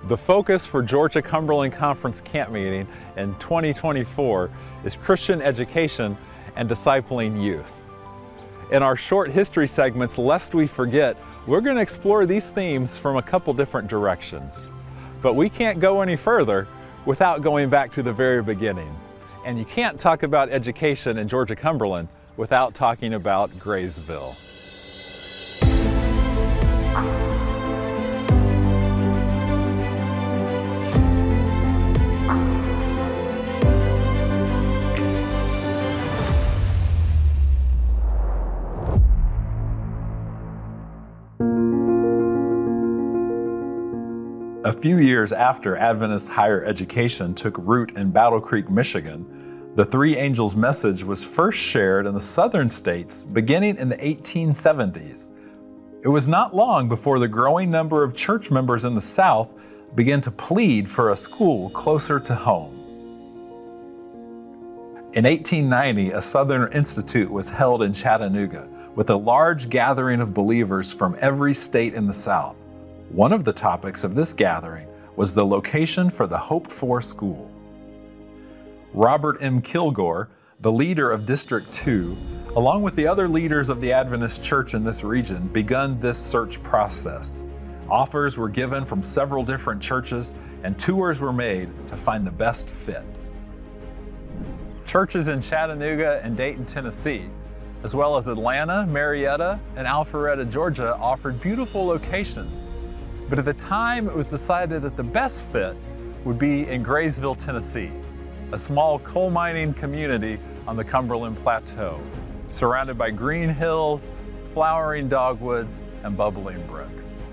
The focus for Georgia-Cumberland Conference Camp Meeting in 2024 is Christian education and discipling youth. In our short history segments, Lest We Forget, we're going to explore these themes from a couple different directions. But we can't go any further without going back to the very beginning. And you can't talk about education in Georgia-Cumberland without talking about Graysville. A few years after Adventist higher education took root in Battle Creek, Michigan, the Three Angels message was first shared in the southern states beginning in the 1870s. It was not long before the growing number of church members in the South began to plead for a school closer to home. In 1890, a Southern Institute was held in Chattanooga with a large gathering of believers from every state in the South. One of the topics of this gathering was the location for the hoped-for school. Robert M. Kilgore, the leader of District 2, along with the other leaders of the Adventist Church in this region, begun this search process. Offers were given from several different churches, and tours were made to find the best fit. Churches in Chattanooga and Dayton, Tennessee, as well as Atlanta, Marietta, and Alpharetta, Georgia, offered beautiful locations. But at the time, it was decided that the best fit would be in Graysville, Tennessee, a small coal mining community on the Cumberland Plateau, surrounded by green hills, flowering dogwoods, and bubbling brooks.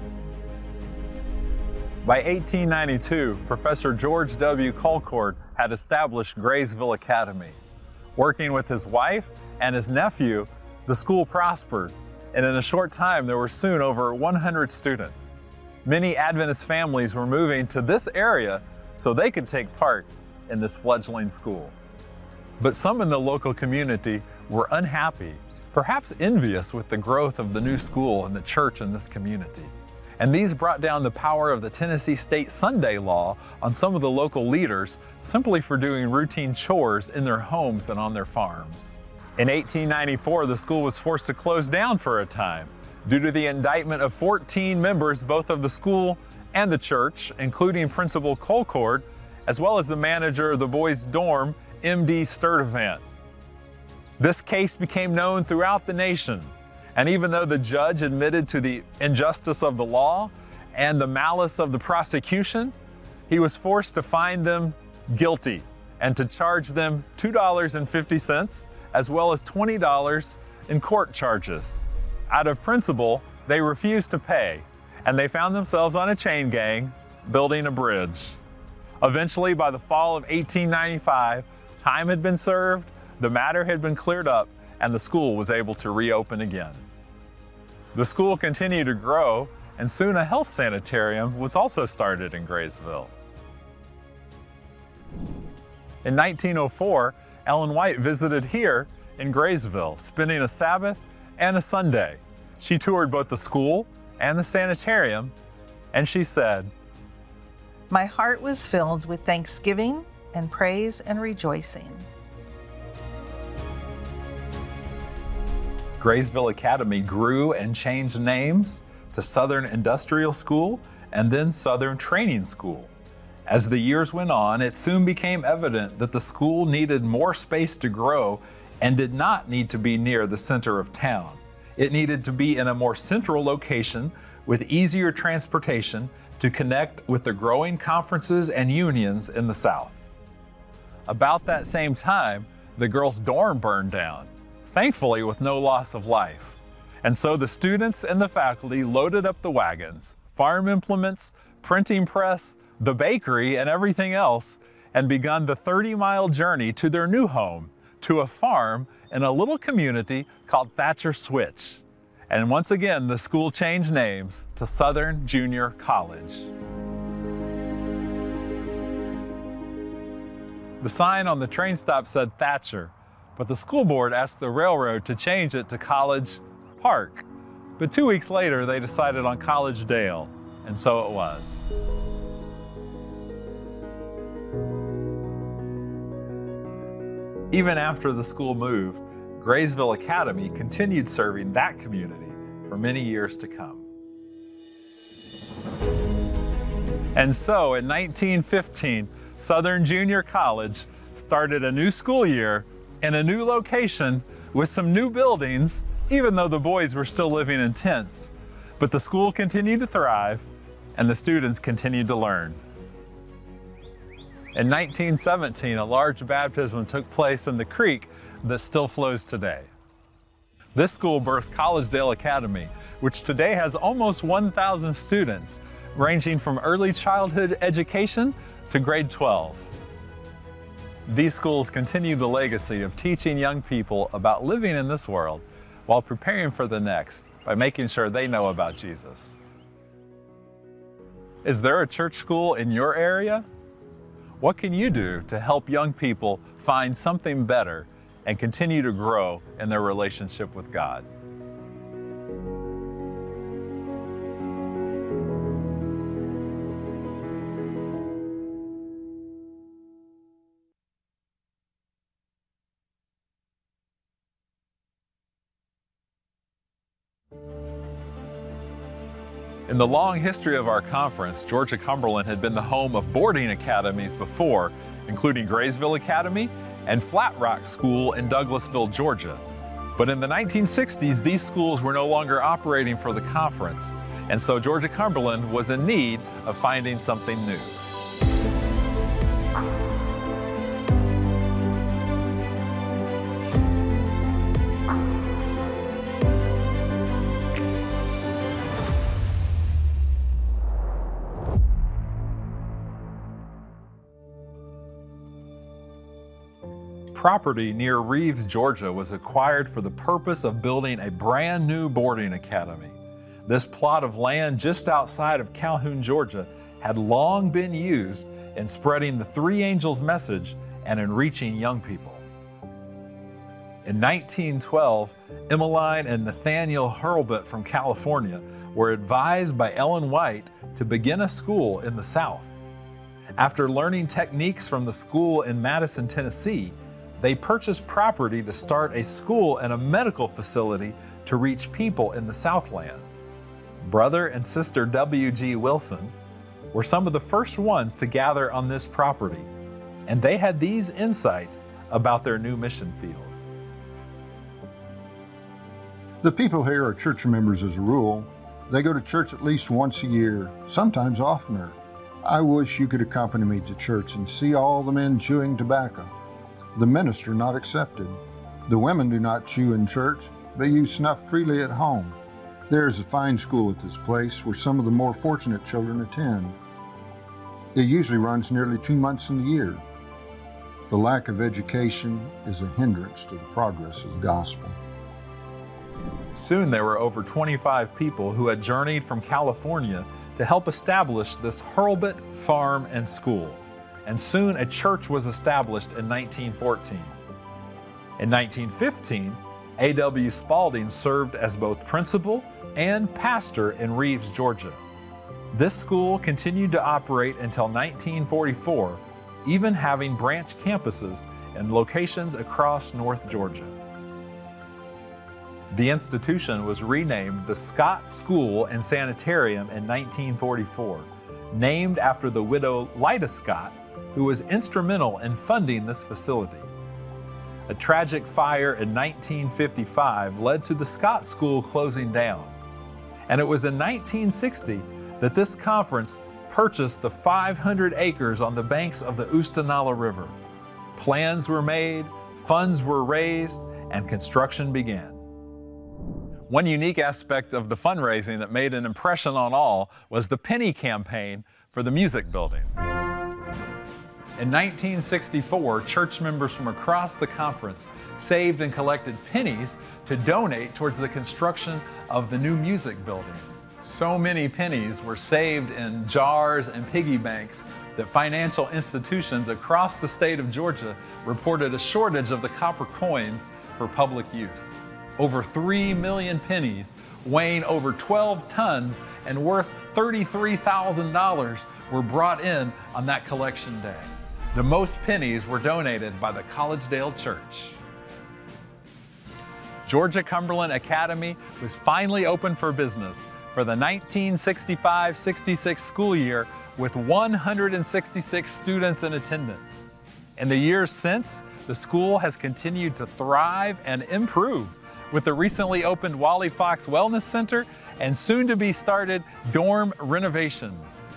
By 1892, Professor George W. Colcord had established Graysville Academy. Working with his wife and his nephew, the school prospered, and in a short time, there were soon over 100 students. Many Adventist families were moving to this area so they could take part in this fledgling school. But some in the local community were unhappy, perhaps envious with the growth of the new school and the church in this community. And these brought down the power of the Tennessee State Sunday law on some of the local leaders simply for doing routine chores in their homes and on their farms. In 1894, the school was forced to close down for a time due to the indictment of 14 members both of the school and the church, including Principal Colcord, as well as the manager of the boys' dorm, M.D. Sturdivant. This case became known throughout the nation, and even though the judge admitted to the injustice of the law and the malice of the prosecution, he was forced to find them guilty and to charge them $2.50 as well as $20 in court charges. Out of principle, they refused to pay, and they found themselves on a chain gang building a bridge. Eventually, by the fall of 1895, time had been served, the matter had been cleared up, and the school was able to reopen again. The school continued to grow, and soon a health sanitarium was also started in Graysville. In 1904, Ellen White visited here in Graysville, spending a Sabbath and a Sunday. She toured both the school and the sanitarium, and she said, "My heart was filled with thanksgiving and praise and rejoicing." Graysville Academy grew and changed names to Southern Industrial School and then Southern Training School. As the years went on, it soon became evident that the school needed more space to grow and did not need to be near the center of town. It needed to be in a more central location with easier transportation to connect with the growing conferences and unions in the South. About that same time, the girls' dorm burned down, thankfully with no loss of life. And so the students and the faculty loaded up the wagons, farm implements, printing press, the bakery, and everything else, and begun the 30-mile journey to their new home, to a farm in a little community called Thatcher Switch. And once again, the school changed names to Southern Junior College. The sign on the train stop said Thatcher, but the school board asked the railroad to change it to College Park. But 2 weeks later, they decided on College Dale, and so it was. Even after the school moved, Graysville Academy continued serving that community for many years to come. And so in 1915, Southern Junior College started a new school year in a new location with some new buildings, even though the boys were still living in tents. But the school continued to thrive and the students continued to learn. In 1917, a large baptism took place in the creek that still flows today. This school birthed Collegedale Academy, which today has almost 1,000 students, ranging from early childhood education to grade 12. These schools continue the legacy of teaching young people about living in this world while preparing for the next by making sure they know about Jesus. Is there a church school in your area? What can you do to help young people find something better and continue to grow in their relationship with God? In the long history of our conference, Georgia-Cumberland had been the home of boarding academies before, including Graysville Academy and Flat Rock School in Douglasville, Georgia. But in the 1960s, these schools were no longer operating for the conference, and so Georgia-Cumberland was in need of finding something new. Property near Reeves, Georgia was acquired for the purpose of building a brand new boarding academy. This plot of land just outside of Calhoun, Georgia had long been used in spreading the Three Angels message and in reaching young people. In 1912, Emmeline and Nathaniel Hurlbut from California were advised by Ellen White to begin a school in the South. After learning techniques from the school in Madison, Tennessee, they purchased property to start a school and a medical facility to reach people in the Southland. Brother and sister W.G. Wilson were some of the first ones to gather on this property, and they had these insights about their new mission field. The people here are church members as a rule. They go to church at least once a year, sometimes oftener. I wish you could accompany me to church and see all the men chewing tobacco. The minister not accepted. The women do not chew in church, but use snuff freely at home. There is a fine school at this place where some of the more fortunate children attend. It usually runs nearly 2 months in the year. The lack of education is a hindrance to the progress of the gospel. Soon there were over 25 people who had journeyed from California to help establish this Hurlbut farm and school. And soon a church was established in 1914. In 1915, A.W. Spalding served as both principal and pastor in Reeves, Georgia. This school continued to operate until 1944, even having branch campuses in locations across North Georgia. The institution was renamed the Scott School and Sanitarium in 1944, named after the widow Lida Scott, who was instrumental in funding this facility. A tragic fire in 1955 led to the Scott School closing down, and it was in 1960 that this conference purchased the 500 acres on the banks of the Oostanala River. Plans were made, funds were raised, and construction began. One unique aspect of the fundraising that made an impression on all was the penny campaign for the music building. In 1964, church members from across the conference saved and collected pennies to donate towards the construction of the new music building. So many pennies were saved in jars and piggy banks that financial institutions across the state of Georgia reported a shortage of the copper coins for public use. Over 3 million pennies, weighing over 12 tons and worth $33,000, were brought in on that collection day. The most pennies were donated by the Collegedale Church. Georgia-Cumberland Academy was finally open for business for the 1965-66 school year with 166 students in attendance. In the years since, the school has continued to thrive and improve with the recently opened Wally Fox Wellness Center and soon to be started dorm renovations.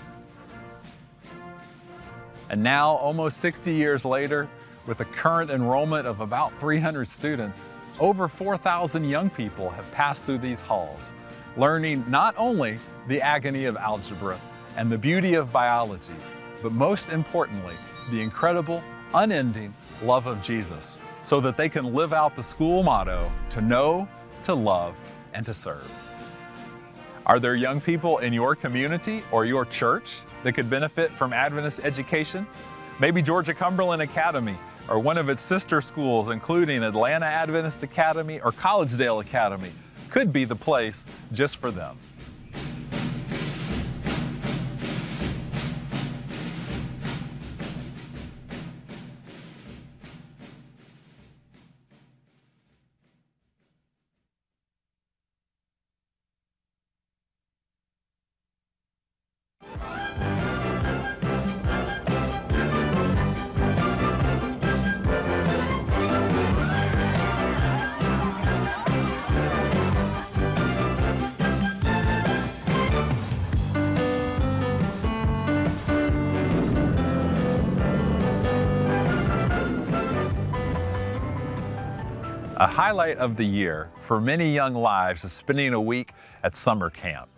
And now, almost 60 years later, with a current enrollment of about 300 students, over 4,000 young people have passed through these halls, learning not only the agony of algebra and the beauty of biology, but most importantly, the incredible, unending love of Jesus, so that they can live out the school motto, to know, to love, and to serve. Are there young people in your community or your church that could benefit from Adventist education? Maybe Georgia-Cumberland Academy or one of its sister schools, including Atlanta Adventist Academy or Collegedale Academy, could be the place just for them. A highlight of the year for many young lives is spending a week at summer camp,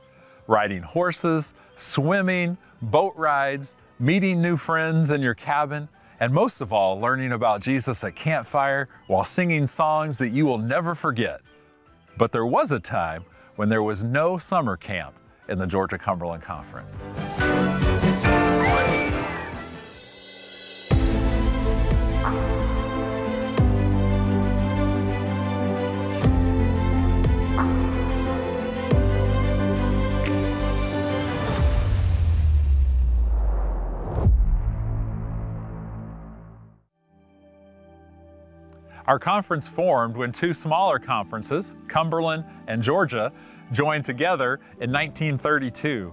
riding horses, swimming, boat rides, meeting new friends in your cabin, and most of all, learning about Jesus at campfire while singing songs that you will never forget. But there was a time when there was no summer camp in the Georgia-Cumberland Conference. Our conference formed when two smaller conferences, Cumberland and Georgia, joined together in 1932.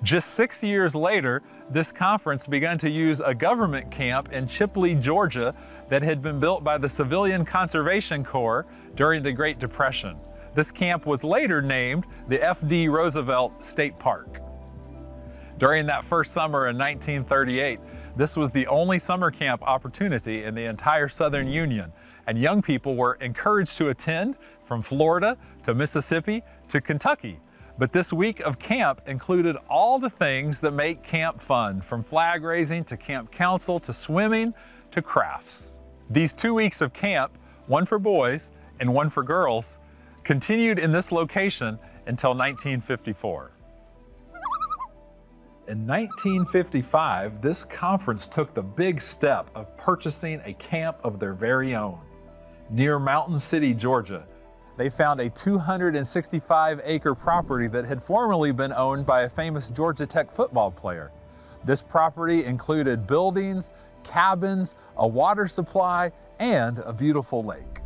Just 6 years later, this conference began to use a government camp in Chipley, Georgia that had been built by the Civilian Conservation Corps during the Great Depression. This camp was later named the F.D. Roosevelt State Park. During that first summer in 1938, this was the only summer camp opportunity in the entire Southern Union, and young people were encouraged to attend from Florida to Mississippi to Kentucky. But this week of camp included all the things that make camp fun, from flag raising to camp council to swimming to crafts. These 2 weeks of camp, one for boys and one for girls, continued in this location until 1954. In 1955, this conference took the big step of purchasing a camp of their very own. Near Mountain City, Georgia, they found a 265-acre property that had formerly been owned by a famous Georgia Tech football player. This property included buildings, cabins, a water supply, and a beautiful lake.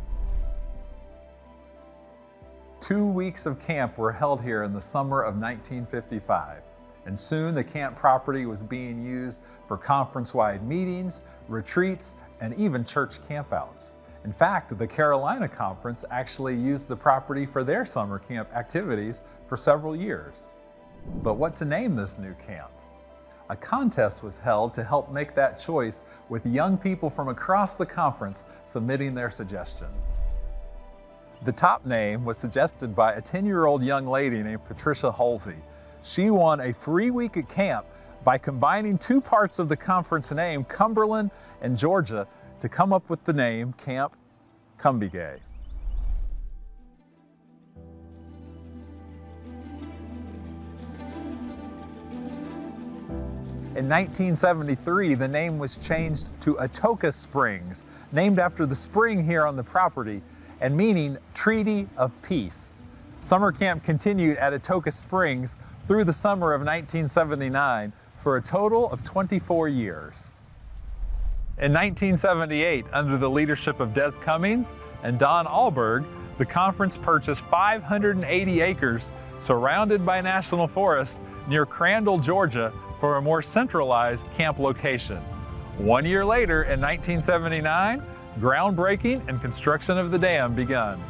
2 weeks of camp were held here in the summer of 1955, and soon the camp property was being used for conference-wide meetings, retreats, and even church campouts. In fact, the Carolina Conference actually used the property for their summer camp activities for several years. But what to name this new camp? A contest was held to help make that choice, with young people from across the conference submitting their suggestions. The top name was suggested by a 10-year-old young lady named Patricia Halsey. She won a free week at camp by combining two parts of the conference name, Cumberland and Georgia, to come up with the name Camp Cumbigay. In 1973, the name was changed to Atoka Springs, named after the spring here on the property and meaning Treaty of Peace. Summer camp continued at Atoka Springs through the summer of 1979 for a total of 24 years. In 1978, under the leadership of Des Cummings and Don Alberg, the conference purchased 580 acres surrounded by national forest near Crandall, Georgia, for a more centralized camp location. 1 year later, in 1979, groundbreaking and construction of the dam begun.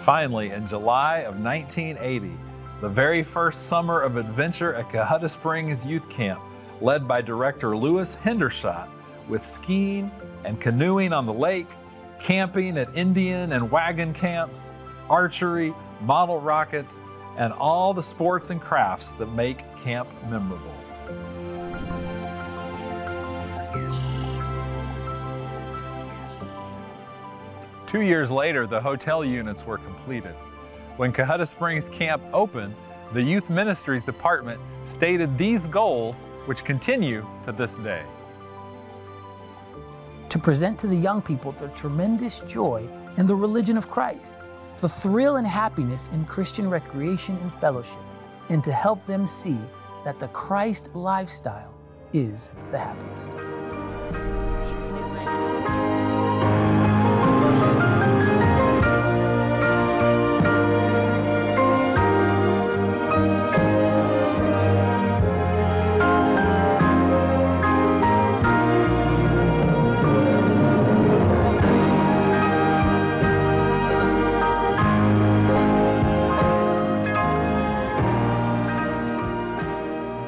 Finally, in July of 1980, the very first summer of adventure at Cohutta Springs Youth Camp, led by director Louis Hendershot, with skiing and canoeing on the lake, camping at Indian and wagon camps, archery, model rockets, and all the sports and crafts that make camp memorable. Two years later, the hotel units were completed. When Cohutta Springs Camp opened, the Youth Ministries Department stated these goals, which continue to this day. To present to the young people the tremendous joy in the religion of Christ, the thrill and happiness in Christian recreation and fellowship, and to help them see that the Christ lifestyle is the happiest.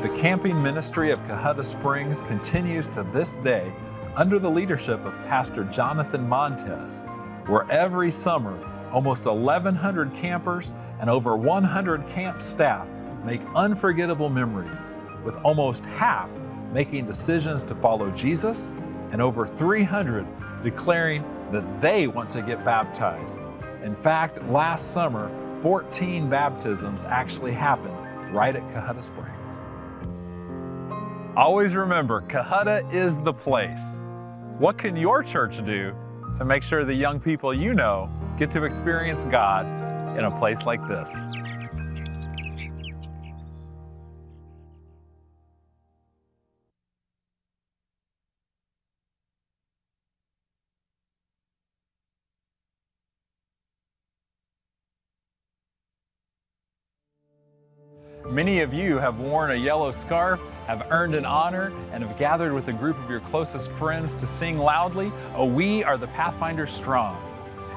The camping ministry of Cohutta Springs continues to this day under the leadership of Pastor Jonathan Montez, where every summer almost 1,100 campers and over 100 camp staff make unforgettable memories, with almost half making decisions to follow Jesus and over 300 declaring that they want to get baptized. In fact, last summer, 14 baptisms actually happened right at Cohutta Springs. Always remember, Cohutta is the place. What can your church do to make sure the young people you know get to experience God in a place like this? Many of you have worn a yellow scarf, have earned an honor, and have gathered with a group of your closest friends to sing loudly, "Oh, we are the Pathfinders strong."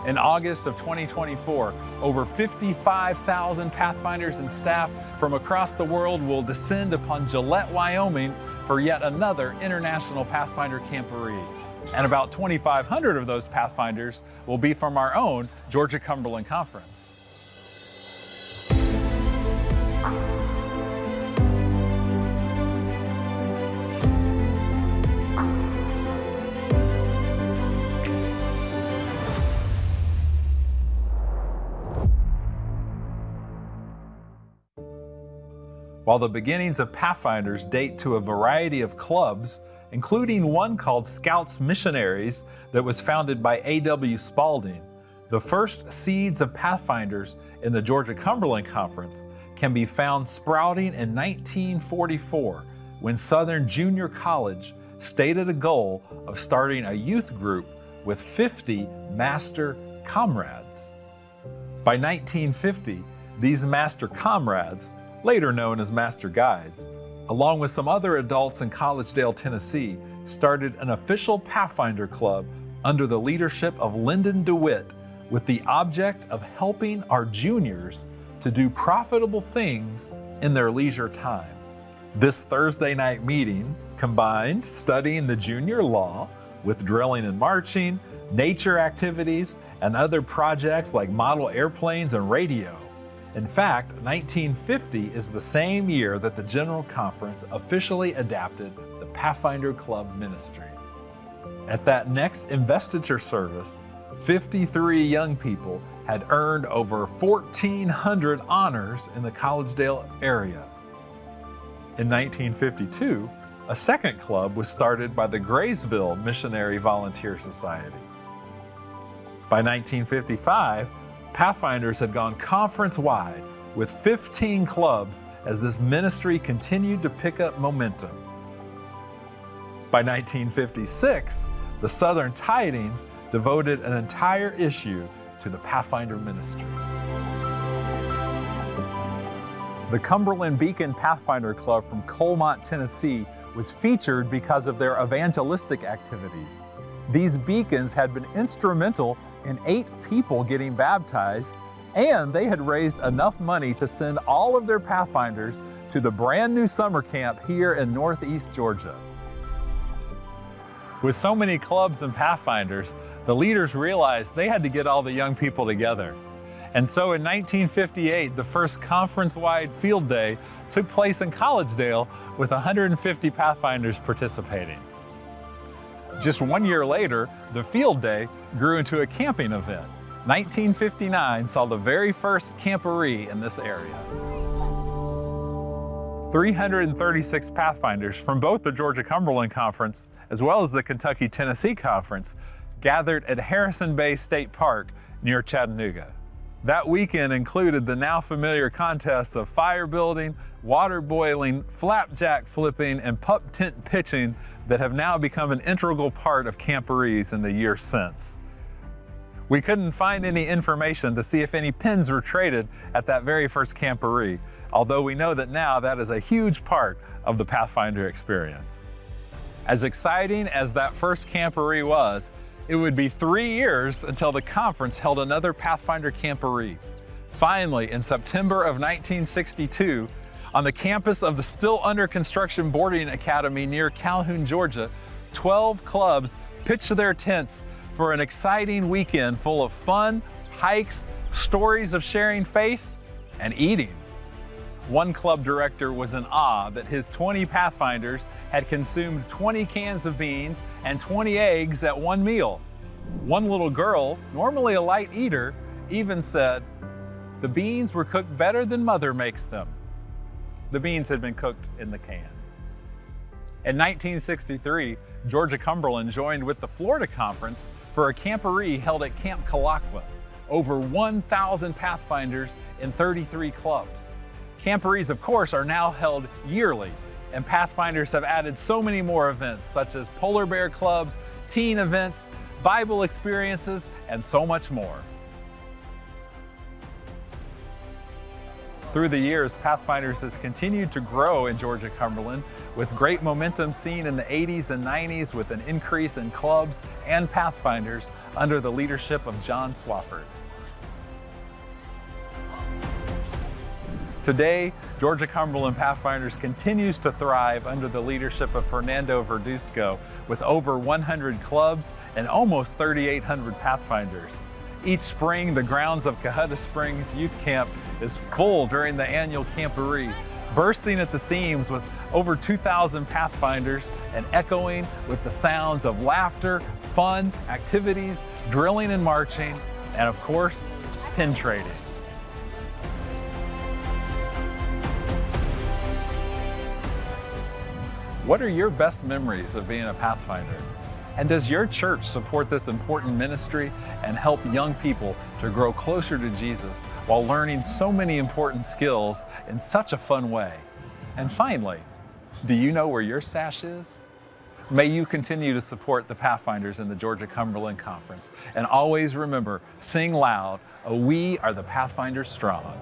In August of 2024, over 55,000 Pathfinders and staff from across the world will descend upon Gillette, Wyoming for yet another International Pathfinder Camporee. And about 2,500 of those Pathfinders will be from our own Georgia-Cumberland Conference. While the beginnings of Pathfinders date to a variety of clubs, including one called Scouts Missionaries that was founded by A.W. Spalding, the first seeds of Pathfinders in the Georgia-Cumberland Conference can be found sprouting in 1944 when Southern Junior College stated a goal of starting a youth group with 50 master comrades. By 1950, these master comrades, later known as Master Guides, along with some other adults in Collegedale, Tennessee, started an official Pathfinder Club under the leadership of Lyndon DeWitt, with the object of helping our juniors to do profitable things in their leisure time. This Thursday night meeting combined studying the junior law with drilling and marching, nature activities, and other projects like model airplanes and radio. In fact, 1950 is the same year that the General Conference officially adapted the Pathfinder Club ministry. At that next investiture service, 53 young people had earned over 1,400 honors in the Collegedale area. In 1952, a second club was started by the Graysville Missionary Volunteer Society. By 1955, Pathfinders had gone conference-wide with 15 clubs as this ministry continued to pick up momentum. By 1956, the Southern Tidings devoted an entire issue to the Pathfinder ministry. The Cumberland Beacon Pathfinder Club from Colmont, Tennessee was featured because of their evangelistic activities. These beacons had been instrumental in 8 people getting baptized, and they had raised enough money to send all of their Pathfinders to the brand new summer camp here in Northeast Georgia. With so many clubs and Pathfinders, the leaders realized they had to get all the young people together. And so in 1958, the first conference-wide field day took place in Collegedale with 150 Pathfinders participating. Just 1 year later, the field day grew into a camping event. 1959 saw the very first camporee in this area. 336 Pathfinders from both the Georgia-Cumberland Conference as well as the Kentucky-Tennessee Conference gathered at Harrison Bay State Park near Chattanooga. That weekend included the now familiar contests of fire building, water boiling, flapjack flipping, and pup tent pitching that have now become an integral part of camporees in the years since. We couldn't find any information to see if any pins were traded at that very first camporee, although we know that now that is a huge part of the Pathfinder experience. As exciting as that first camporee was, it would be 3 years until the conference held another Pathfinder camporee. Finally, in September of 1962, on the campus of the still under construction boarding academy near Calhoun, Georgia, 12 clubs pitched their tents for an exciting weekend full of fun, hikes, stories of sharing faith, and eating. One club director was in awe that his 20 Pathfinders had consumed 20 cans of beans and 20 eggs at one meal. One little girl, normally a light eater, even said, "The beans were cooked better than Mother makes them." The beans had been cooked in the can. In 1963, Georgia-Cumberland joined with the Florida Conference for a camporee held at Camp Colaqua. Over 1,000 Pathfinders in 33 clubs. Camporees, of course, are now held yearly, and Pathfinders have added so many more events such as polar bear clubs, teen events, Bible experiences, and so much more. Through the years, Pathfinders has continued to grow in Georgia-Cumberland with great momentum seen in the 80s and 90s with an increase in clubs and Pathfinders under the leadership of John Swafford. Today, Georgia-Cumberland Pathfinders continues to thrive under the leadership of Fernando Verduzco with over 100 clubs and almost 3,800 Pathfinders. Each spring, the grounds of Cohutta Springs Youth Camp is full during the annual camporee, bursting at the seams with over 2,000 Pathfinders and echoing with the sounds of laughter, fun, activities, drilling and marching, and of course, pin trading. What are your best memories of being a Pathfinder? And does your church support this important ministry and help young people to grow closer to Jesus while learning so many important skills in such a fun way? And finally, do you know where your sash is? May you continue to support the Pathfinders in the Georgia-Cumberland Conference. And always remember, sing loud, "Oh, we are the Pathfinders strong."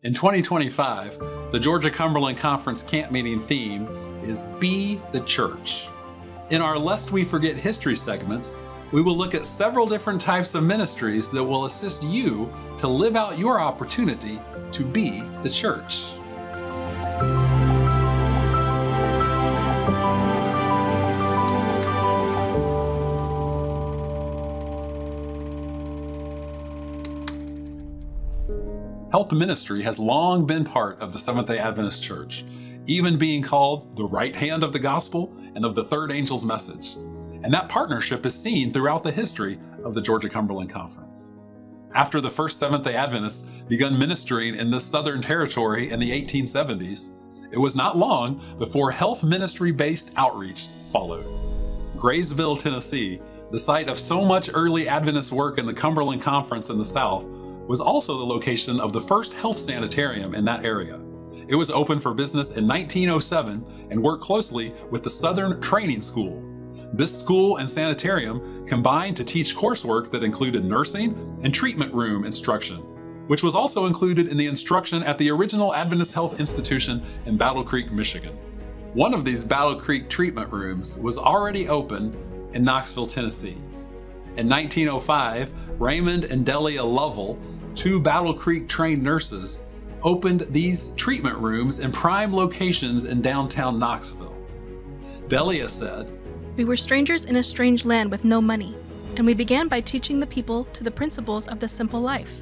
In 2025, the Georgia-Cumberland Conference Camp Meeting theme is Be the Church. In our Lest We Forget History segments, we will look at several different types of ministries that will assist you to live out your opportunity to be the church. Health ministry has long been part of the Seventh-day Adventist Church, even being called the right hand of the gospel and of the third angel's message. And that partnership is seen throughout the history of the Georgia-Cumberland Conference. After the first Seventh-day Adventists begun ministering in the Southern Territory in the 1870s, it was not long before health ministry-based outreach followed. Graysville, Tennessee, the site of so much early Adventist work in the Cumberland Conference in the South, was also the location of the first health sanitarium in that area. It was opened for business in 1907 and worked closely with the Southern Training School. This school and sanitarium combined to teach coursework that included nursing and treatment room instruction, which was also included in the instruction at the original Adventist Health Institution in Battle Creek, Michigan. One of these Battle Creek treatment rooms was already open in Knoxville, Tennessee. In 1905, Raymond and Delia Lovell, two Battle Creek trained nurses, opened these treatment rooms in prime locations in downtown Knoxville. Delia said, "We were strangers in a strange land with no money, and we began by teaching the people to the principles of the simple life.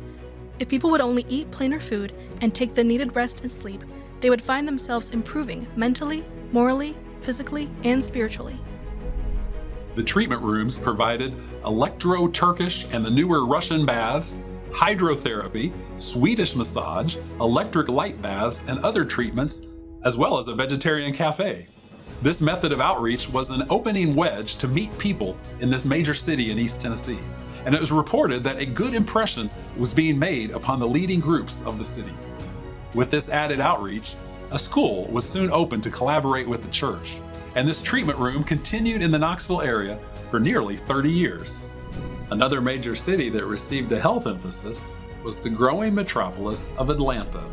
If people would only eat plainer food and take the needed rest and sleep, they would find themselves improving mentally, morally, physically, and spiritually." The treatment rooms provided electro-Turkish and the newer Russian baths, hydrotherapy, Swedish massage, electric light baths, and other treatments, as well as a vegetarian cafe. This method of outreach was an opening wedge to meet people in this major city in East Tennessee, and it was reported that a good impression was being made upon the leading groups of the city. With this added outreach, a school was soon opened to collaborate with the church, and this treatment room continued in the Knoxville area for nearly 30 years. Another major city that received a health emphasis was the growing metropolis of Atlanta.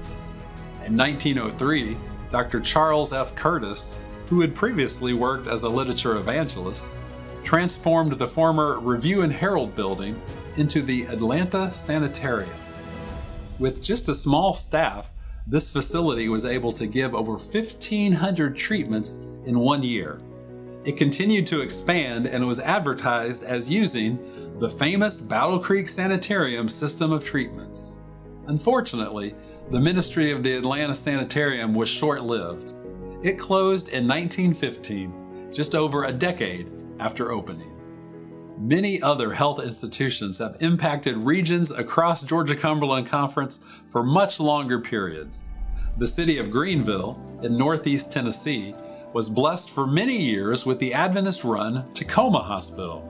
In 1903, Dr. Charles F. Curtis, who had previously worked as a literature evangelist, transformed the former Review and Herald building into the Atlanta Sanitarium. With just a small staff, this facility was able to give over 1,500 treatments in 1 year. It continued to expand and was advertised as using the famous Battle Creek Sanitarium system of treatments. Unfortunately, the ministry of the Atlanta Sanitarium was short-lived. It closed in 1915, just over a decade after opening. Many other health institutions have impacted regions across Georgia-Cumberland Conference for much longer periods. The city of Greenville in northeast Tennessee was blessed for many years with the Adventist-run Tacoma Hospital.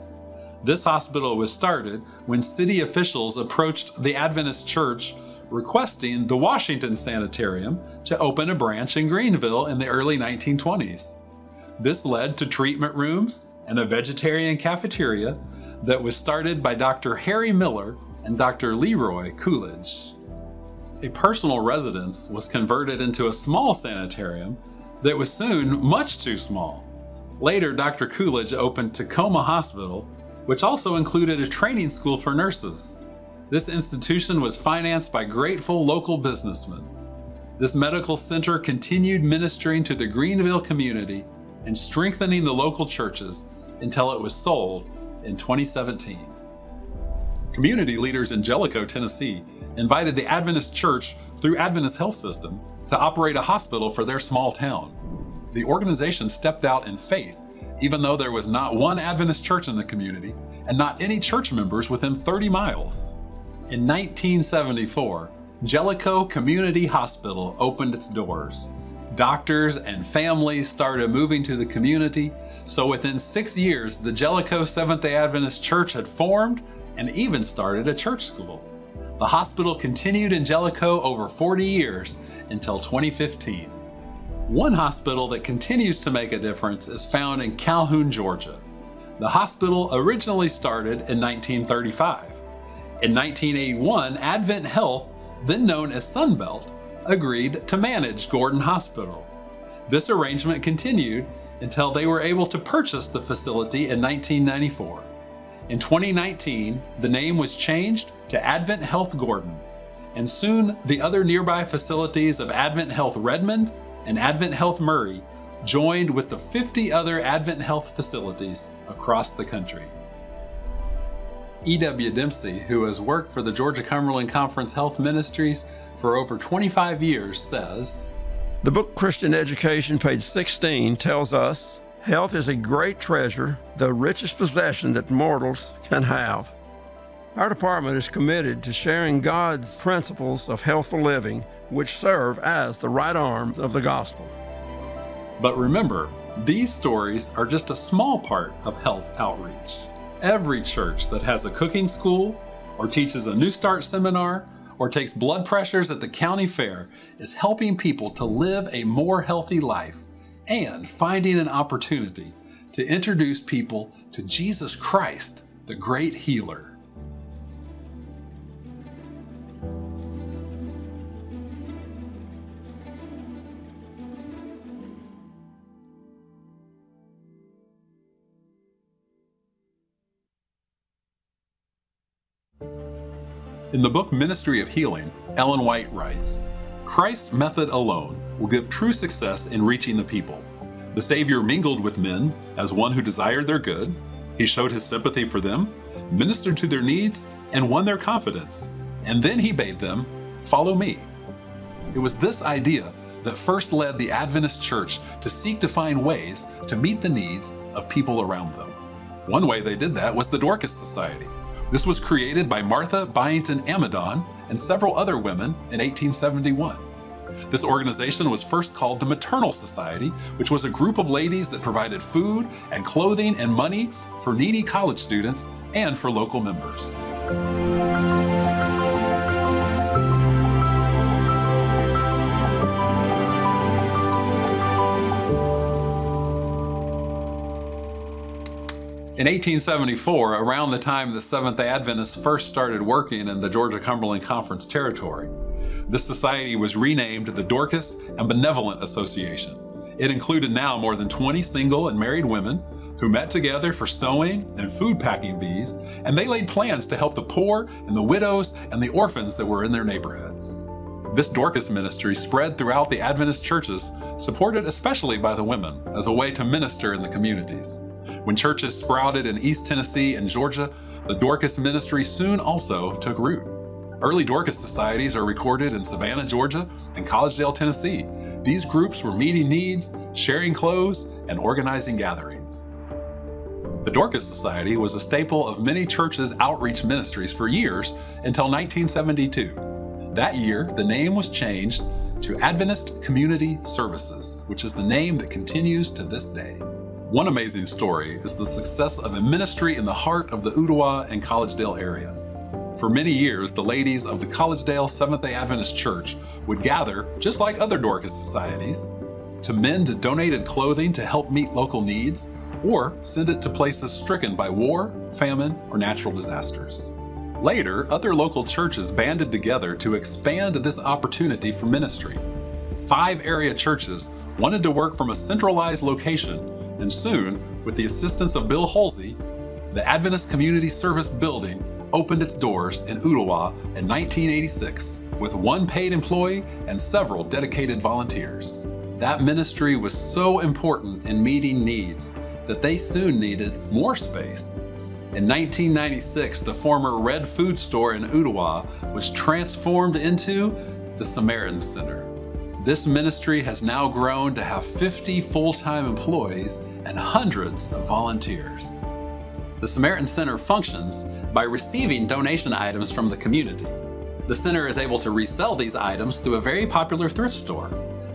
This hospital was started when city officials approached the Adventist Church requesting the Washington Sanitarium to open a branch in Greenville in the early 1920s. This led to treatment rooms and a vegetarian cafeteria that was started by Dr. Harry Miller and Dr. Leroy Coolidge. A personal residence was converted into a small sanitarium that was soon much too small. Later, Dr. Coolidge opened Tacoma Hospital, which also included a training school for nurses. This institution was financed by grateful local businessmen. This medical center continued ministering to the Greenville community and strengthening the local churches until it was sold in 2017. Community leaders in Jellicoe, Tennessee, invited the Adventist Church through Adventist Health System to operate a hospital for their small town. The organization stepped out in faith, even though there was not one Adventist church in the community and not any church members within 30 miles. In 1974, Jellicoe Community Hospital opened its doors. Doctors and families started moving to the community, so within 6 years, the Jellicoe Seventh-day Adventist Church had formed and even started a church school. The hospital continued in Jellicoe over 40 years until 2015. One hospital that continues to make a difference is found in Calhoun, Georgia. The hospital originally started in 1935. In 1981, Advent Health, then known as Sunbelt, agreed to manage Gordon Hospital. This arrangement continued until they were able to purchase the facility in 1994. In 2019, the name was changed to Advent Health Gordon, and soon the other nearby facilities of Advent Health Redmond and Advent Health Murray joined with the 50 other Advent Health facilities across the country. E.W. Dempsey, who has worked for the Georgia-Cumberland Conference Health Ministries for over 25 years, says, "The book Christian Education, page 16, tells us, health is a great treasure, the richest possession that mortals can have. Our department is committed to sharing God's principles of healthful living, which serve as the right arms of the gospel." But remember, these stories are just a small part of health outreach. Every church that has a cooking school, or teaches a New Start seminar, or takes blood pressures at the county fair is helping people to live a more healthy life and finding an opportunity to introduce people to Jesus Christ, the great healer. In the book Ministry of Healing, Ellen White writes, "Christ's method alone will give true success in reaching the people. The Savior mingled with men as one who desired their good. He showed his sympathy for them, ministered to their needs, and won their confidence. And then he bade them, 'Follow me.'" It was this idea that first led the Adventist Church to seek to find ways to meet the needs of people around them. One way they did that was the Dorcas Society. This was created by Martha Byington Amidon and several other women in 1871. This organization was first called the Maternal Society, which was a group of ladies that provided food and clothing and money for needy college students and for local members. In 1874, around the time the Seventh-day Adventists first started working in the Georgia-Cumberland Conference territory, this society was renamed the Dorcas and Benevolent Association. It included now more than 20 single and married women who met together for sewing and food packing bees, and they laid plans to help the poor and the widows and the orphans that were in their neighborhoods. This Dorcas ministry spread throughout the Adventist churches, supported especially by the women, as a way to minister in the communities. When churches sprouted in East Tennessee and Georgia, the Dorcas ministry soon also took root. Early Dorcas societies are recorded in Savannah, Georgia, and Collegedale, Tennessee. These groups were meeting needs, sharing clothes, and organizing gatherings. The Dorcas Society was a staple of many churches' outreach ministries for years until 1972. That year, the name was changed to Adventist Community Services, which is the name that continues to this day. One amazing story is the success of a ministry in the heart of the Ooltewah and Collegedale area. For many years, the ladies of the Collegedale Seventh-day Adventist Church would gather, just like other Dorcas societies, to mend donated clothing to help meet local needs, or send it to places stricken by war, famine, or natural disasters. Later, other local churches banded together to expand this opportunity for ministry. 5 area churches wanted to work from a centralized location, and soon, with the assistance of Bill Halsey, the Adventist Community Service building opened its doors in Ooltewah in 1986 with 1 paid employee and several dedicated volunteers. That ministry was so important in meeting needs that they soon needed more space. In 1996, the former Red Food Store in Ooltewah was transformed into the Samaritan Center. This ministry has now grown to have 50 full-time employees and hundreds of volunteers. The Samaritan Center functions by receiving donation items from the community. The center is able to resell these items through a very popular thrift store.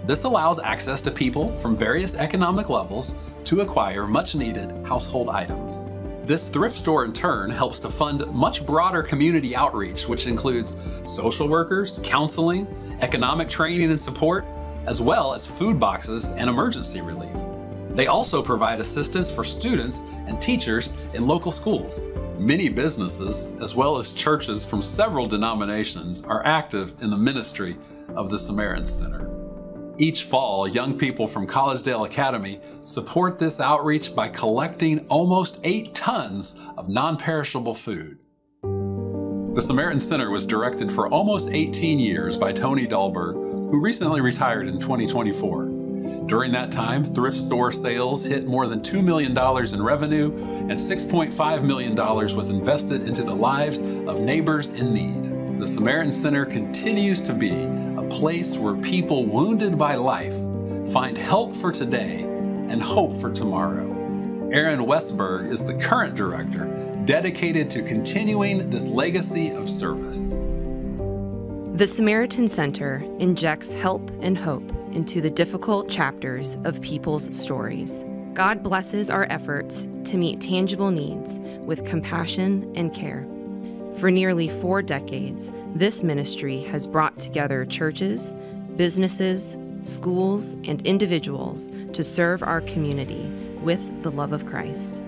This allows access to people from various economic levels to acquire much-needed household items. This thrift store in turn helps to fund much broader community outreach, which includes social workers, counseling, economic training and support, as well as food boxes and emergency relief. They also provide assistance for students and teachers in local schools. Many businesses, as well as churches from several denominations, are active in the ministry of the Samaritan Center. Each fall, young people from Collegedale Academy support this outreach by collecting almost 8 tons of non-perishable food. The Samaritan Center was directed for almost 18 years by Tony Dahlberg, who recently retired in 2024. During that time, thrift store sales hit more than $2 million in revenue, and $6.5 million was invested into the lives of neighbors in need. The Samaritan Center continues to be a place where people wounded by life find help for today and hope for tomorrow. Aaron Westberg is the current director, dedicated to continuing this legacy of service. The Samaritan Center injects help and hope into the difficult chapters of people's stories. God blesses our efforts to meet tangible needs with compassion and care. For nearly 4 decades, this ministry has brought together churches, businesses, schools, and individuals to serve our community with the love of Christ.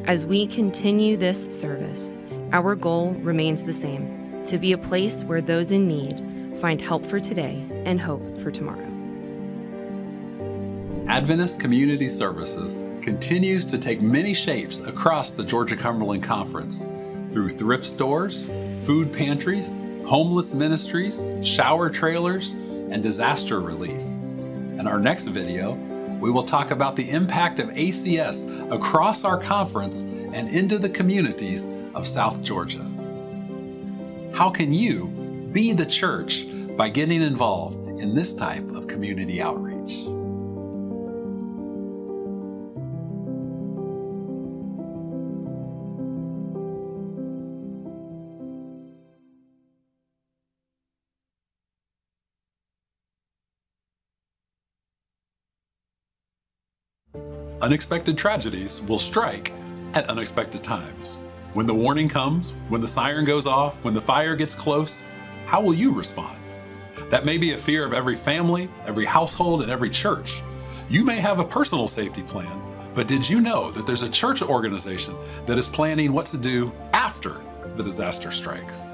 As we continue this service, our goal remains the same: to be a place where those in need find help for today and hope for tomorrow. Adventist Community Services continues to take many shapes across the Georgia-Cumberland Conference through thrift stores, food pantries, homeless ministries, shower trailers, and disaster relief. In our next video, we will talk about the impact of ACS across our conference and into the communities of South Georgia. How can you be the church by getting involved in this type of community outreach? Unexpected tragedies will strike at unexpected times. When the warning comes, when the siren goes off, when the fire gets close, how will you respond? That may be a fear of every family, every household, and every church. You may have a personal safety plan, but did you know that there's a church organization that is planning what to do after the disaster strikes?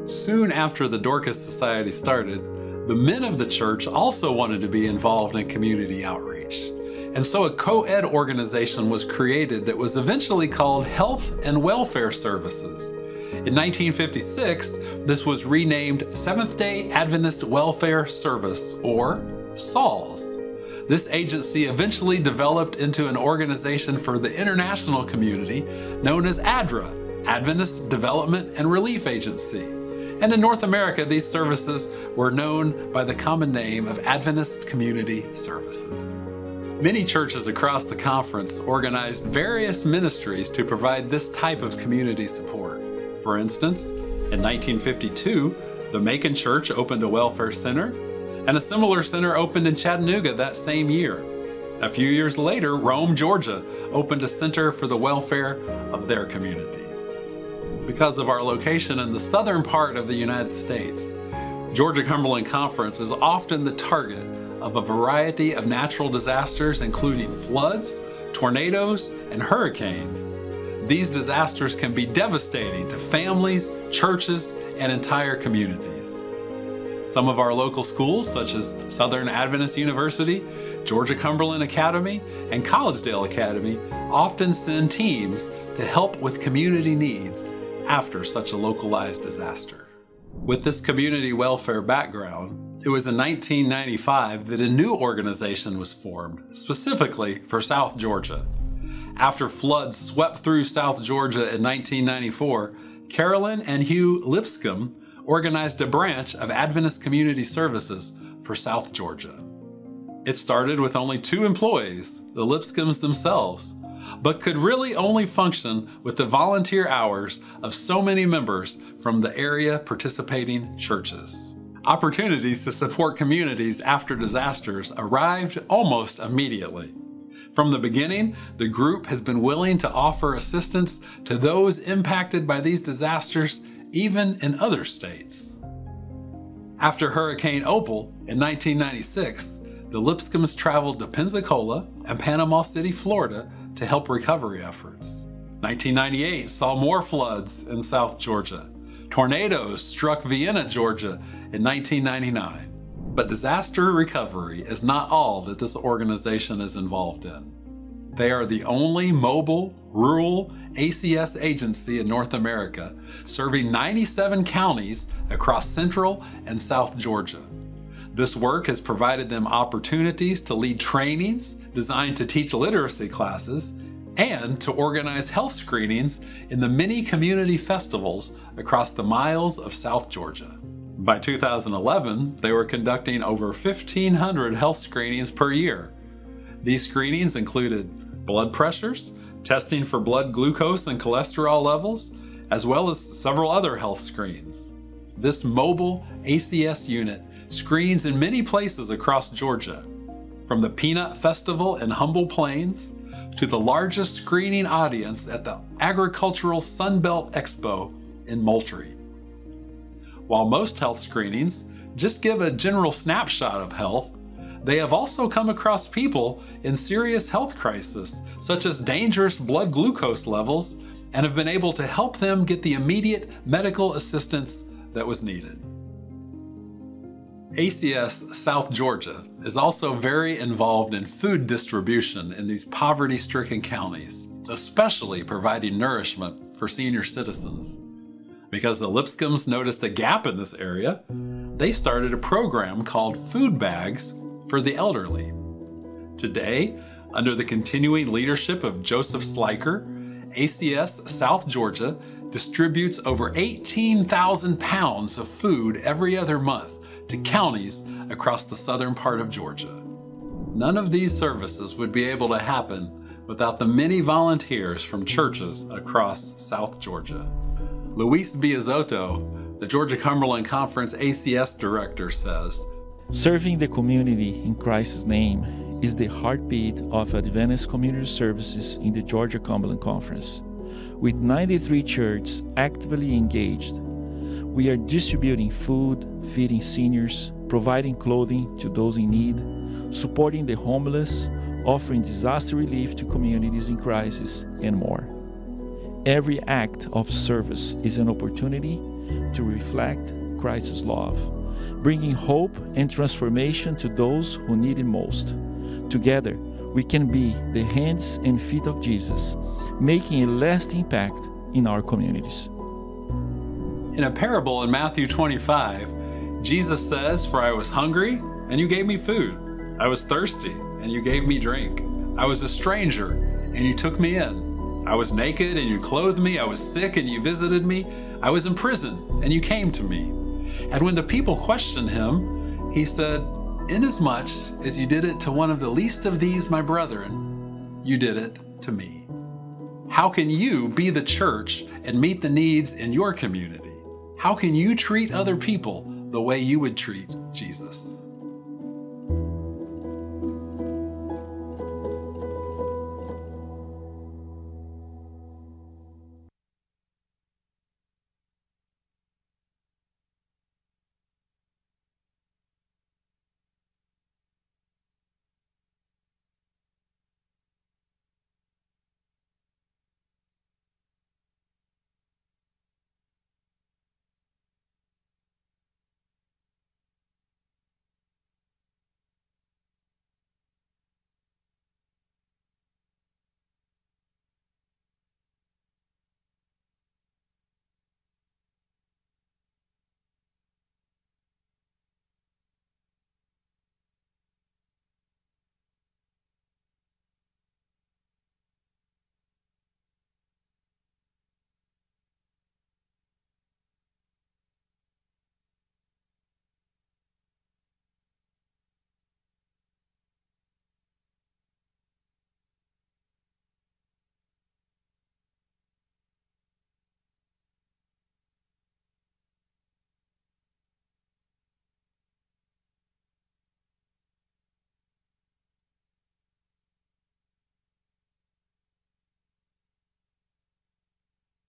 Soon after the Dorcas Society started, the men of the church also wanted to be involved in community outreach. And so a co-ed organization was created that was eventually called Health and Welfare Services. In 1956, this was renamed Seventh-day Adventist Welfare Service, or SAWS. This agency eventually developed into an organization for the international community known as ADRA, Adventist Development and Relief Agency. And in North America, these services were known by the common name of Adventist Community Services. Many churches across the conference organized various ministries to provide this type of community support. For instance, in 1952, the Macon Church opened a welfare center, and a similar center opened in Chattanooga that same year. A few years later, Rome, Georgia, opened a center for the welfare of their community. Because of our location in the southern part of the United States, Georgia-Cumberland Conference is often the target of a variety of natural disasters, including floods, tornadoes, and hurricanes. These disasters can be devastating to families, churches, and entire communities. Some of our local schools, such as Southern Adventist University, Georgia-Cumberland Academy, and Collegedale Academy, often send teams to help with community needs after such a localized disaster. With this community welfare background, it was in 1995 that a new organization was formed, specifically for South Georgia. After floods swept through South Georgia in 1994, Carolyn and Hugh Lipscomb organized a branch of Adventist Community Services for South Georgia. It started with only 2 employees, the Lipscombs themselves, but could really only function with the volunteer hours of so many members from the area participating churches. Opportunities to support communities after disasters arrived almost immediately. From the beginning, the group has been willing to offer assistance to those impacted by these disasters, even in other states. After Hurricane Opal in 1996, the Lipscombs traveled to Pensacola and Panama City, Florida to help recovery efforts. 1998 saw more floods in South Georgia. Tornadoes struck Vienna, Georgia in 1999. But disaster recovery is not all that this organization is involved in. They are the only mobile, rural ACS agency in North America, serving 97 counties across Central and South Georgia. This work has provided them opportunities to lead trainings designed to teach literacy classes and to organize health screenings in the many community festivals across the miles of South Georgia. By 2011, they were conducting over 1,500 health screenings per year. These screenings included blood pressures, testing for blood glucose and cholesterol levels, as well as several other health screens. This mobile ACS unit screens in many places across Georgia, from the Peanut Festival in Humble Plains to the largest screening audience at the Agricultural Sunbelt Expo in Moultrie. While most health screenings just give a general snapshot of health, they have also come across people in serious health crisis, such as dangerous blood glucose levels, and have been able to help them get the immediate medical assistance that was needed. ACS South Georgia is also very involved in food distribution in these poverty-stricken counties, especially providing nourishment for senior citizens. Because the Lipscombs noticed a gap in this area, they started a program called Food Bags for the Elderly. Today, under the continuing leadership of Joseph Sliker, ACS South Georgia distributes over 18,000 pounds of food every other month to counties across the southern part of Georgia. None of these services would be able to happen without the many volunteers from churches across South Georgia. Luis Biazotto, the Georgia-Cumberland Conference ACS director, says, "Serving the community in Christ's name is the heartbeat of Adventist Community Services in the Georgia-Cumberland Conference. With 93 churches actively engaged, we are distributing food, feeding seniors, providing clothing to those in need, supporting the homeless, offering disaster relief to communities in crisis, and more. Every act of service is an opportunity to reflect Christ's love, bringing hope and transformation to those who need it most. Together, we can be the hands and feet of Jesus, making a lasting impact in our communities." In a parable in Matthew 25, Jesus says, "For I was hungry, and you gave me food. I was thirsty, and you gave me drink. I was a stranger, and you took me in. I was naked, and you clothed me. I was sick, and you visited me. I was in prison, and you came to me." And when the people questioned him, he said, "Inasmuch as you did it to one of the least of these, my brethren, you did it to me." How can you be the church and meet the needs in your community? How can you treat other people the way you would treat Jesus?